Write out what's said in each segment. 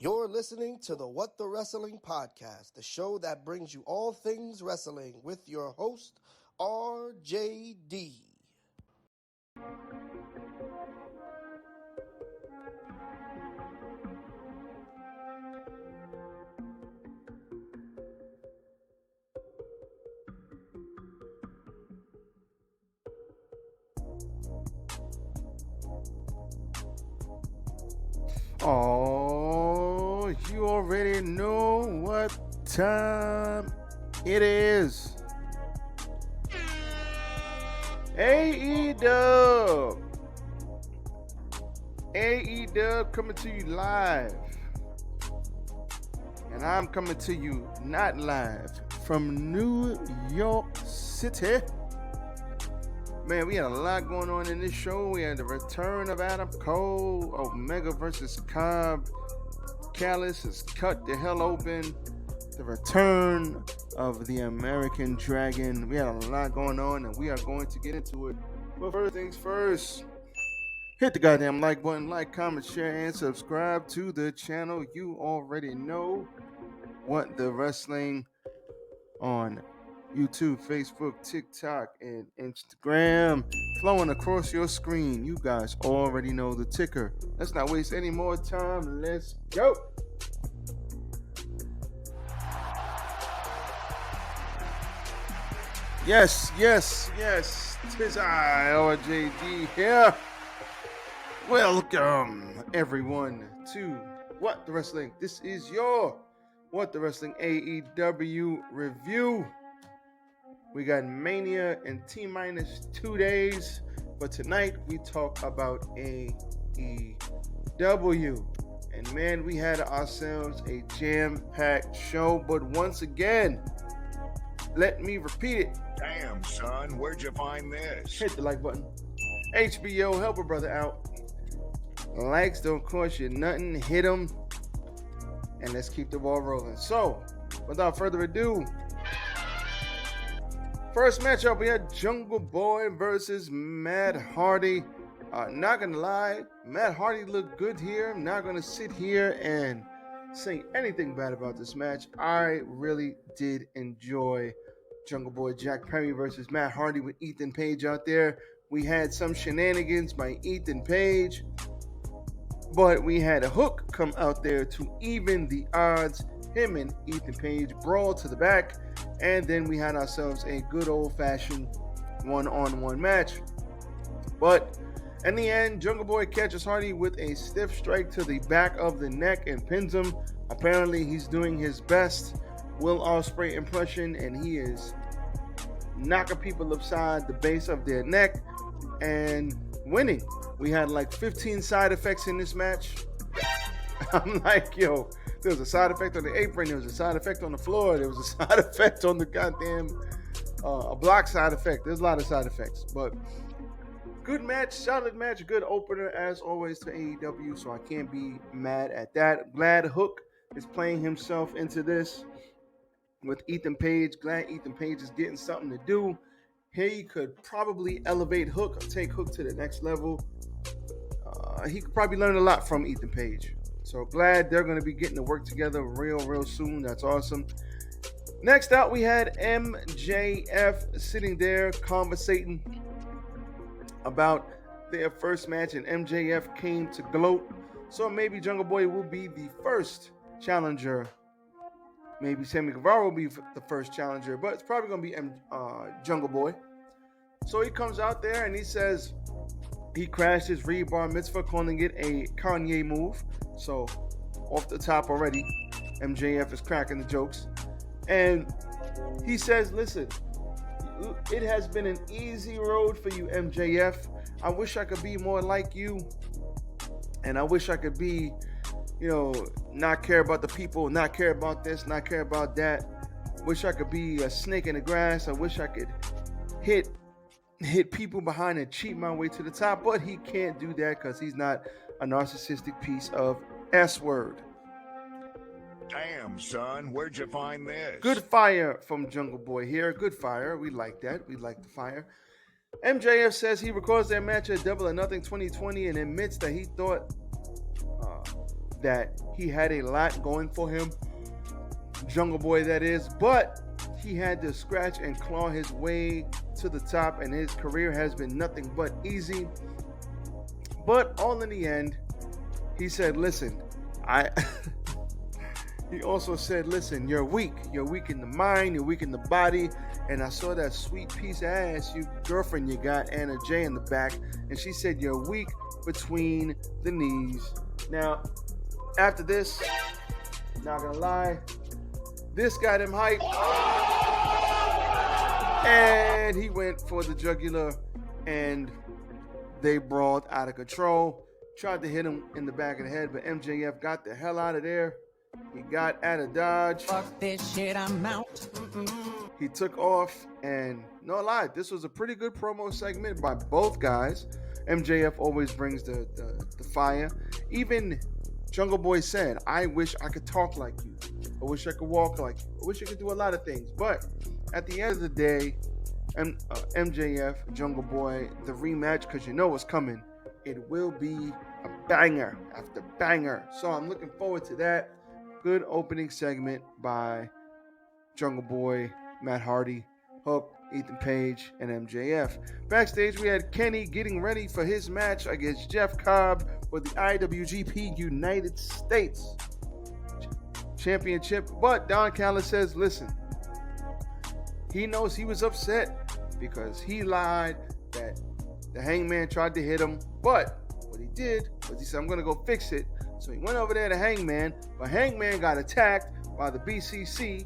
You're listening to the What the Wrestling Podcast, the show that brings you all things wrestling with your host, RJD. Oh, you already know what time it is. AEW. AEW coming to you live. And I'm coming to you not live from New York City. Man, we had a lot going on in this show. We had the return of Adam Cole, Omega versus Cobb. Callis is cut the hell open. The return of the American Dragon. We had a lot going on, and we are going to get into it. But first things first, hit the goddamn like button, like, comment, share, and subscribe to the channel. You already know What the Wrestling on YouTube, Facebook, TikTok, and Instagram. Flowing across your screen. You guys already know the ticker. Let's not waste any more time. Let's go. Yes. Tis I, RJD here. Welcome, everyone, to What the Wrestling. This is your What the Wrestling AEW review. We got Mania in T-minus 2 days, but tonight we talk about AEW. And man, we had ourselves a jam-packed show, but once again, let me repeat it. Damn, son, where'd you find this? Hit the like button. HBO, help a brother out. Likes don't cost you nothing. Hit them. And let's keep the ball rolling. So, without further ado, first matchup, we had Jungle Boy versus Matt Hardy. Not gonna lie, Matt Hardy looked good here. I'm not gonna sit here and say anything bad about this match. I really did enjoy Jungle Boy Jack Perry versus Matt Hardy with Ethan Page out there. We had some shenanigans by Ethan Page, but we had a Hook come out there to even the odds. Him and Ethan Page brawl to the back. And then we had ourselves a good old-fashioned one-on-one match. But in the end, Jungle Boy catches Hardy with a stiff strike to the back of the neck and pins him. Apparently, he's doing his best Will Ospreay impression, and he is knocking people upside the base of their neck and winning. We had like 15 side effects in this match. I'm like, yo, there was a side effect on the apron. There was a side effect on the floor. There was a side effect on the goddamn a block side effect. There's a lot of side effects. But good match, solid match, good opener as always to AEW. So I can't be mad at that. Glad Hook is playing himself into this with Ethan Page. Glad Ethan Page is getting something to do. He could probably elevate Hook, take Hook to the next level. He could probably learn a lot from Ethan Page. So glad they're going to be getting to work together real soon. That's awesome. Next out, we had MJF sitting there conversating about their first match, and MJF came to gloat. So maybe Jungle Boy will be the first challenger. Maybe Sammy Guevara will be the first challenger, but it's probably going to be Jungle Boy. So he comes out there and he says he crashed his rebar mitzvah, calling it a Kanye move. So off the top already, MJF is cracking the jokes. And he says, listen, it has been an easy road for you, MJF. I wish I could be more like you. And I wish I could be, not care about the people, not care about this, not care about that. Wish I could be a snake in the grass. I wish I could hit people behind and cheat my way to the top, but he can't do that because he's not a narcissistic piece of S-word. Damn, son, where'd you find this? Good fire from Jungle Boy here. Good fire. We like that. We like the fire. MJF says he records their match at Double or Nothing 2020 and admits that he thought that he had a lot going for him. Jungle Boy, that is. But he had to scratch and claw his way to the top, and his career has been nothing but easy. But all in the end, he said, listen, he also said, listen, you're weak. You're weak in the mind, you're weak in the body. And I saw that sweet piece of ass girlfriend you got, Anna J, in the back. And she said, you're weak between the knees. Now, after this, not gonna lie, this got him hyped. And he went for the jugular, and they brawled out of control. Tried to hit him in the back of the head, but MJF got the hell out of there. He got out of Dodge. Fuck this shit, I'm out. He took off, and no lie, this was a pretty good promo segment by both guys. MJF always brings the fire. Even Jungle Boy said, I wish I could talk like you. I wish I could walk like you. I wish I could do a lot of things. But at the end of the day, MJF, Jungle Boy, the rematch, because you know what's coming, it will be a banger after banger. So I'm looking forward to that. Good opening segment by Jungle Boy, Matt Hardy, Hook, Ethan Page, and MJF. Backstage, we had Kenny getting ready for his match against Jeff Cobb for the IWGP United States Championship. But Don Callis says, listen, he knows he was upset because he lied that the Hangman tried to hit him. But what he did was he said, I'm going to go fix it. So he went over there to Hangman, but Hangman got attacked by the BCC.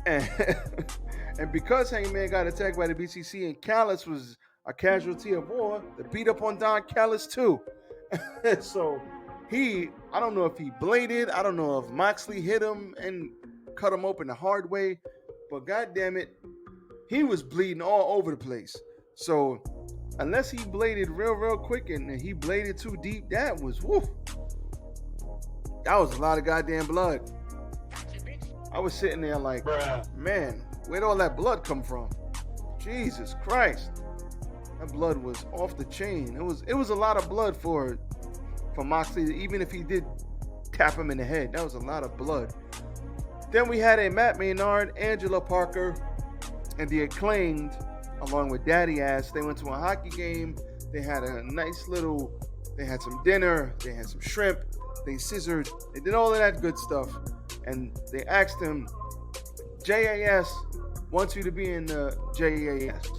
And because Hangman got attacked by the BCC and Callis was a casualty of war, they beat up on Don Callis too. So I don't know if he bladed, I don't know if Moxley hit him and cut him open the hard way, but goddamn it, he was bleeding all over the place. So unless he bladed real quick and he bladed too deep, that was woof. That was a lot of goddamn blood. I was sitting there like, man, where'd all that blood come from? Jesus Christ. That blood was off the chain. It was a lot of blood for Moxley, even if he did tap him in the head. That was a lot of blood. Then we had a Matt Maynard, Angela Parker, and the Acclaimed, along with Daddy Ass. They went to a hockey game. They had they had some dinner. They had some shrimp. They scissored. They did all of that good stuff. And they asked him, JAS wants you to be in the JAS.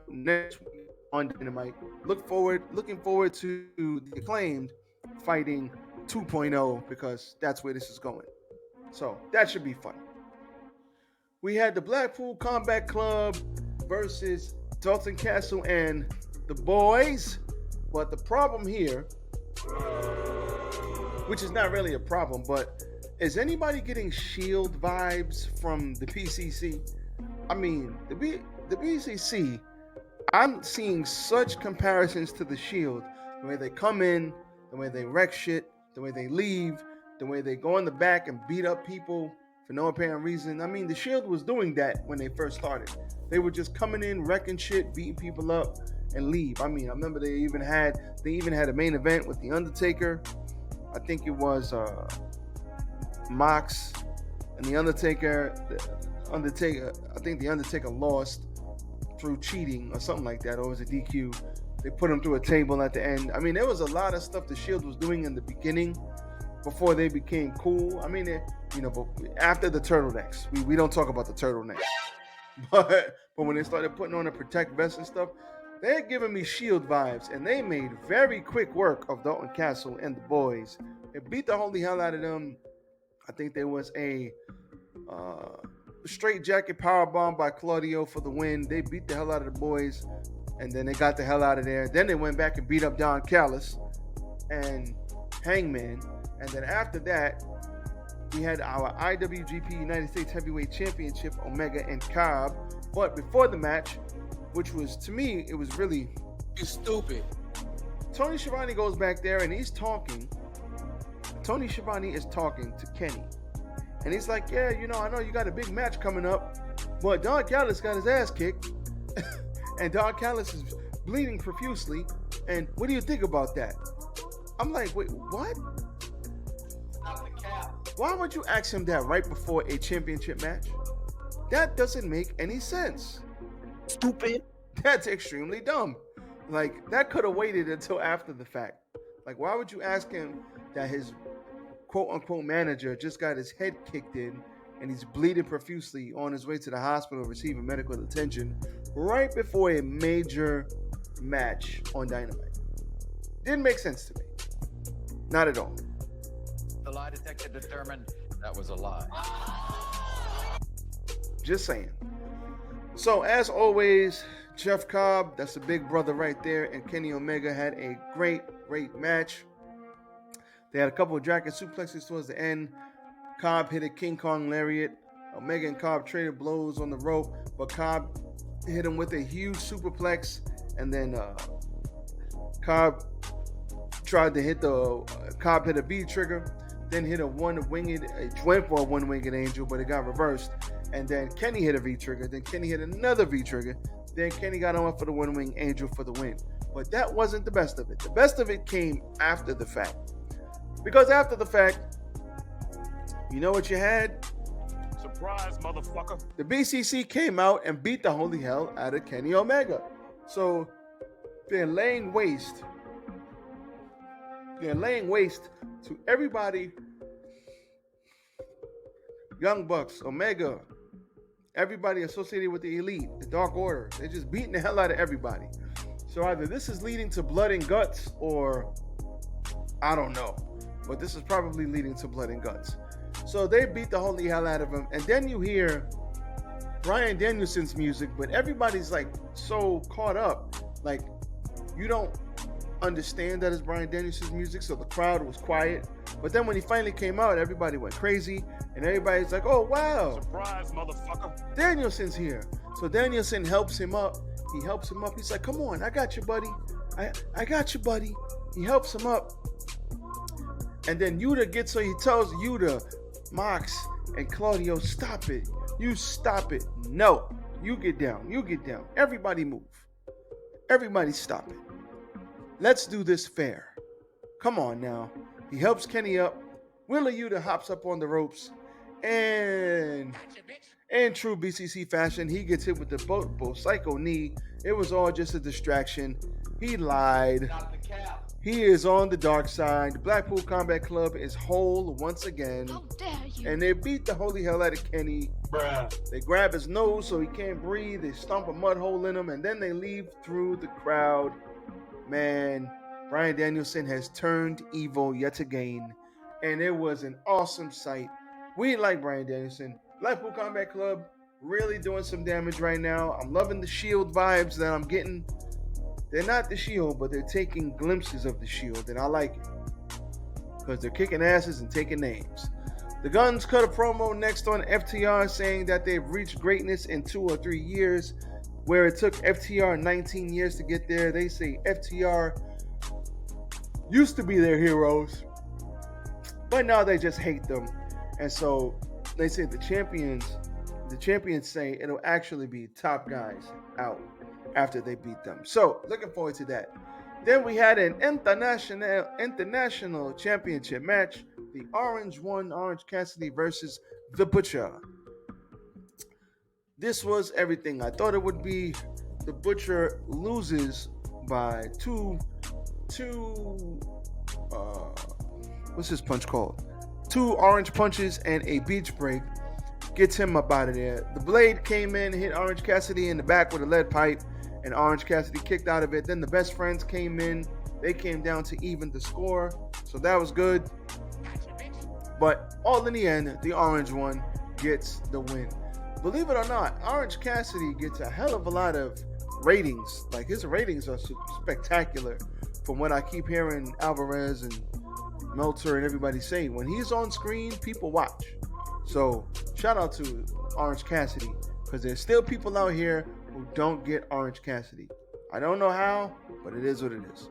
Next week on Dynamite. Looking forward to the Acclaimed fighting 2.0 because that's where this is going. So that should be fun. We had the Blackpool Combat Club versus Dalton Castle and the boys. But the problem here, which is not really a problem, but is anybody getting Shield vibes from the PCC? I mean, the BCC, I'm seeing such comparisons to the Shield. The way they come in, the way they wreck shit, the way they leave, the way they go in the back and beat up people for no apparent reason. I mean, the Shield was doing that when they first started. They were just coming in, wrecking shit, beating people up, and leave. I mean, I remember they even had a main event with The Undertaker. I think it was Mox and The Undertaker. I think The Undertaker lost through cheating or something like that, or it was a DQ. They put him through a table at the end. I mean, there was a lot of stuff the Shield was doing in the beginning before they became cool. I mean, but after the turtlenecks, we don't talk about the turtlenecks. But when they started putting on the protect vest and stuff, they're giving me Shield vibes, and they made very quick work of Dalton Castle and the boys. They beat the holy hell out of them. I think there was a straight jacket powerbomb by Claudio for the win. They beat the hell out of the boys, and then they got the hell out of there. Then they went back and beat up Don Callis and Hangman. And then after that, we had our IWGP United States Heavyweight Championship, Omega and Cobb. But before the match, which was, to me, it was really stupid. Tony Schiavone goes back there and he's talking. Tony Schiavone is talking to Kenny. And he's like, yeah, I know you got a big match coming up, but Don Callis got his ass kicked. And Don Callis is bleeding profusely. And what do you think about that? I'm like, wait, what? Why would you ask him that right before a championship match? That doesn't make any sense. Stupid. That's extremely dumb. Like, that could have waited until after the fact. Like, why would you ask him that his quote-unquote manager just got his head kicked in and he's bleeding profusely on his way to the hospital receiving medical attention right before a major match on Dynamite? Didn't make sense to me. Not at all. The lie detector determined that was a lie. Just saying. So, as always, Jeff Cobb, that's the big brother right there, and Kenny Omega had a great match. They had a couple of dragon suplexes towards the end. Cobb hit a King Kong lariat. Omega and Cobb traded blows on the rope, but Cobb hit him with a huge superplex, and then Cobb tried to hit Cobb hit a B trigger, then hit went for a one-winged angel, but it got reversed. And then Kenny hit a V trigger, then Kenny hit another V trigger, then Kenny got on for the one-winged angel for the win. But that wasn't the best of it. The best of it came after the fact. Because after the fact, you know what you had? Surprise, motherfucker. The BCC came out and beat the holy hell out of Kenny Omega. So they're laying waste. They're laying waste to everybody. Young Bucks, Omega, everybody associated with the Elite, the Dark Order. They're just beating the hell out of everybody. So either this is leading to blood and guts, or I don't know. But this is probably leading to blood and guts. So they beat the holy hell out of him. And then you hear Bryan Danielson's music, but everybody's like so caught up. Like, you don't understand that it's Bryan Danielson's music, so the crowd was quiet. But then when he finally came out, everybody went crazy, and everybody's like, oh, wow. Surprise, motherfucker. Danielson's here. So Danielson helps him up. He helps him up. He's like, come on, I got you, buddy. I got you, buddy. He helps him up. And then Yuta gets, so he tells Yuta, Mox, and Claudio, stop it. You stop it. No. You get down. You get down. Everybody move. Everybody stop it. Let's do this fair. Come on now. He helps Kenny up. Willa Yuta hops up on the ropes. And in true BCC fashion, he gets hit with the psycho knee. It was all just a distraction. He lied. He is on the dark side. The Blackpool Combat Club is whole once again. How dare you? And they beat the holy hell out of Kenny. Bruh. They grab his nose so he can't breathe. They stomp a mud hole in him, and then they leave through the crowd. Man, Bryan Danielson has turned evil yet again, and it was an awesome sight. We like Bryan Danielson. Blackpool Combat Club really doing some damage right now. I'm loving the Shield vibes that I'm getting. They're not the Shield, but they're taking glimpses of the Shield, and I like it because they're kicking asses and taking names. The Guns cut a promo next on FTR saying that they've reached greatness in 2 or 3 years, where it took FTR 19 years to get there. They say FTR used to be their heroes, but now they just hate them. And so they say the champions say it'll actually be top guys out after they beat them. So looking forward to that. Then we had an international championship match. The Orange Cassidy versus The Butcher. This was everything I thought it would be. The Butcher loses by what's his punch called? 2 orange punches and a beach break. Gets him up out of there. The Blade came in, hit Orange Cassidy in the back with a lead pipe, and Orange Cassidy kicked out of it. Then the Best Friends came in. They came down to even the score, so that was good. But all in the end, the Orange one gets the win. Believe it or not, Orange Cassidy gets a hell of a lot of ratings. Like, his ratings are spectacular from what I keep hearing Alvarez and Meltzer and everybody say. When he's on screen, people watch. So shout out to Orange Cassidy, because there's still people out here who don't get Orange Cassidy. I don't know how, but it is what it is.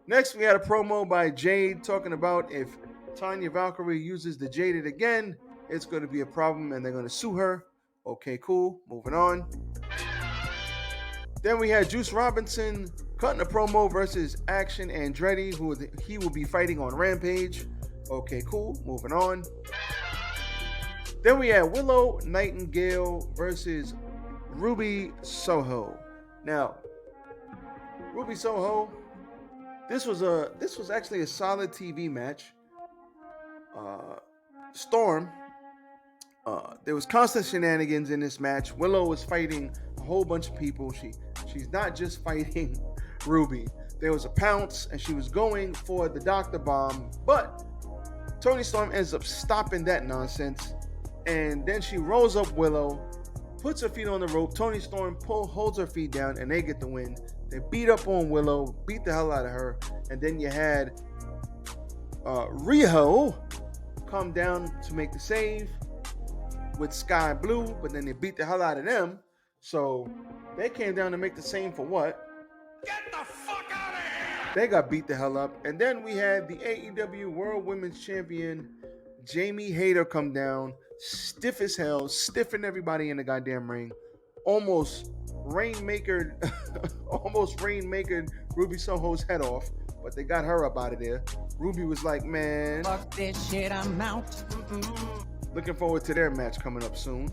Next, we had a promo by Jade talking about if Tanya Valkyrie uses the Jaded again, it's going to be a problem and they're going to sue her. Okay, cool. Moving on. Then we had Juice Robinson Cutting a promo versus Action Andretti, who he will be fighting on Rampage. Okay, cool. Moving on. Then we had Willow Nightingale versus Ruby Soho. Now, Ruby Soho, this was actually a solid TV match. Storm. There was constant shenanigans in this match. Willow was fighting a whole bunch of people. She's not just fighting Ruby. There was a pounce, and she was going for the Dr. Bomb, but Toni Storm ends up stopping that nonsense, and then she rolls up Willow, puts her feet on the rope. Toni Storm holds her feet down, and they get the win. They beat up on Willow, beat the hell out of her, and then you had Riho come down to make the save with Sky Blue, but then they beat the hell out of them. So they came down to make the same for what? Get the fuck out of here! They got beat the hell up. And then we had the AEW World Women's Champion Jamie Hayter come down, stiff as hell, stiffing everybody in the goddamn ring. Almost rainmaker Ruby Soho's head off, but they got her up out of there. Ruby was like, man, Fuck this shit, I'm out. looking forward to their match coming up soon.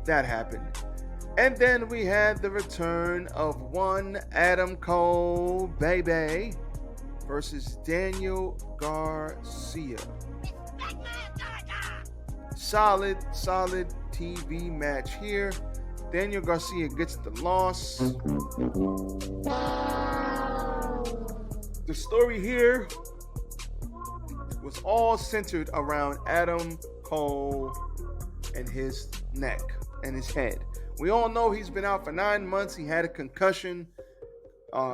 That happened. And then we had the return of one Adam Cole, baby, versus Daniel Garcia. Solid TV match here. Daniel Garcia gets the loss. The story here was all centered around Adam Cole and his neck and his head. We all know he's been out for 9 months. He had a concussion.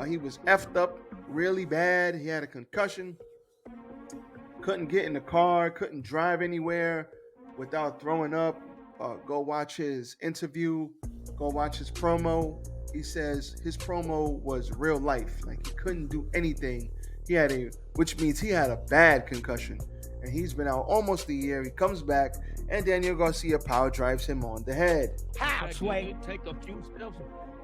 He was effed up really bad. He had a concussion. Couldn't get in the car. Couldn't drive anywhere without throwing up. Go watch his interview. Go watch his promo. He says his promo was real life. Like, he couldn't do anything. Which means he had a bad concussion. And he's been out almost a year. He comes back, and Daniel Garcia power drives him on the head. How, Sway? Take a few steps.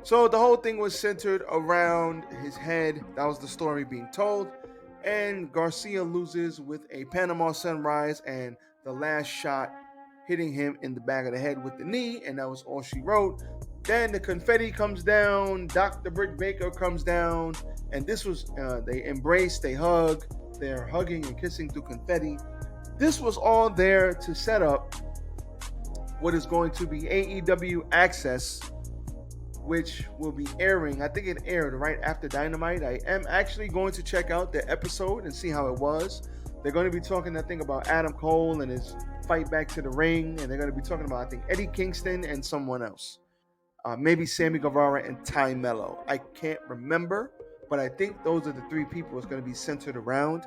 So the whole thing was centered around his head. That was the story being told. And Garcia loses with a Panama Sunrise and the last shot hitting him in the back of the head with the knee. And that was all she wrote. Then the confetti comes down. Dr. Britt Baker comes down. And this was, they embrace, they hug. They're hugging and kissing through confetti. This was all there to set up what is going to be AEW Access, which will be airing. I think it aired right after Dynamite. I am actually going to check out the episode and see how it was. They're going to be talking, I think, about Adam Cole and his fight back to the ring. And they're going to be talking about, I think, Eddie Kingston and someone else. Maybe Sammy Guevara and Ty Mello. I can't remember, but I think those are the three people it's going to be centered around.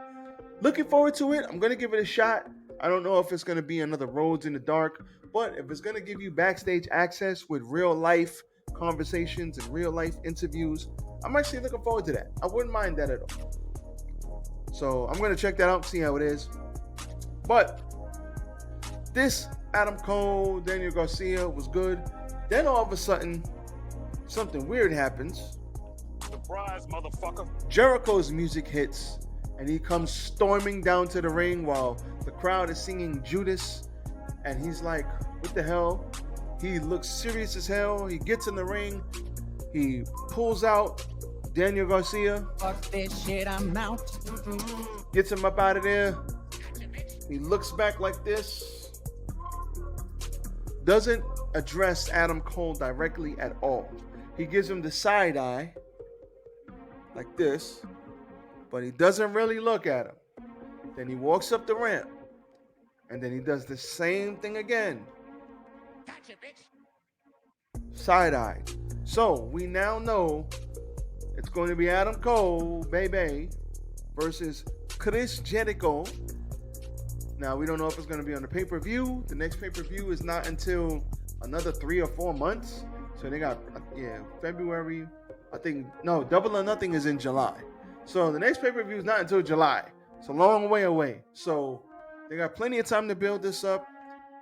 Looking forward to it. I'm going to give it a shot. I don't know if it's going to be another Roads in the Dark, but if it's going to give you backstage access with real life conversations and real life interviews, I'm actually looking forward to that. I wouldn't mind that at all. So I'm going to check that out and see how it is. But this Adam Cole, Daniel Garcia was good. Then all of a sudden, something weird happens. Surprise, motherfucker. Jericho's music hits, and he comes storming down to the ring while the crowd is singing Judas. And he's like, what the hell? He looks serious as hell. He gets in the ring. He pulls out Daniel Garcia. Fuck this shit, I'm out. Gets him up out of there. He looks back like this. Doesn't address Adam Cole directly at all. He gives him the side eye like this, but he doesn't really look at him. Then he walks up the ramp, and then he does the same thing again. Gotcha, bitch. Side eye. So we now know it's going to be Adam Cole, baby, versus Chris Jericho. Now we don't know if it's going to be on the pay-per-view. The next pay-per-view is not until another 3 or 4 months. So they got February. I think no, Double or Nothing is in July. So the next pay-per-view is not until July. It's a long way away. So they got plenty of time to build this up.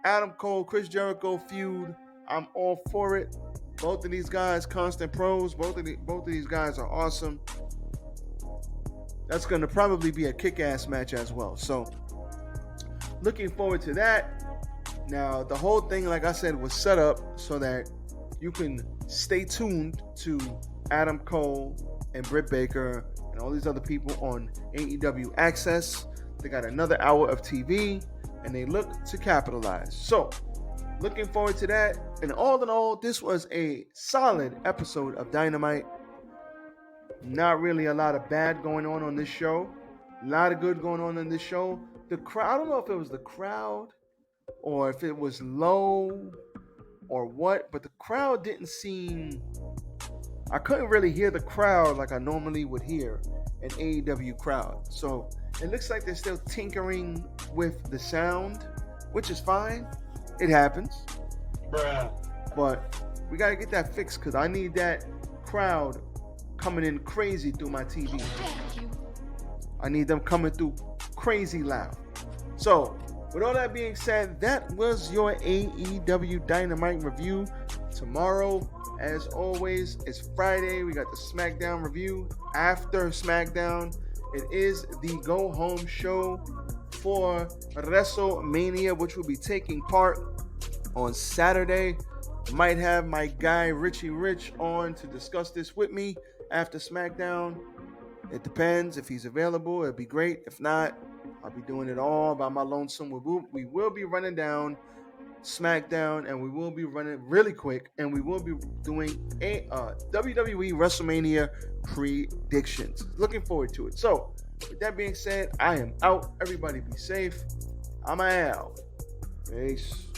Adam Cole, Chris Jericho feud. I'm all for it. Both of these guys, constant pros. Both of these guys are awesome. That's going to probably be a kick-ass match as well. So, looking forward to that. Now, the whole thing, like I said, was set up so that you can stay tuned to Adam Cole and Britt Baker and all these other people on AEW Access. They got another hour of TV, and they look to capitalize. So, looking forward to that. And all in all, this was a solid episode of Dynamite. Not really a lot of bad going on this show. A lot of good going on in this show. The crowd, I don't know if it was the crowd or if it was low or what, but the crowd didn't seem... I couldn't really hear the crowd like I normally would hear an AEW crowd. So it looks like they're still tinkering with the sound, which is fine. It happens. Bruh. But we got to get that fixed because I need that crowd coming in crazy through my TV. I need them coming through crazy loud. So, with all that being said, that was your AEW Dynamite review. Tomorrow, as always, it's Friday. We got the SmackDown review. After SmackDown, it is the go-home show for WrestleMania, which will be taking part on Saturday. Might have my guy Richie Rich on to discuss this with me after SmackDown. It depends. If he's available, it'd be great. If not, I'll be doing it all by my lonesome. We will be running down SmackDown, and we will be running really quick, and we will be doing a WWE WrestleMania predictions. Looking forward to it. So, with that being said, I am out. Everybody be safe. I'm out. Peace.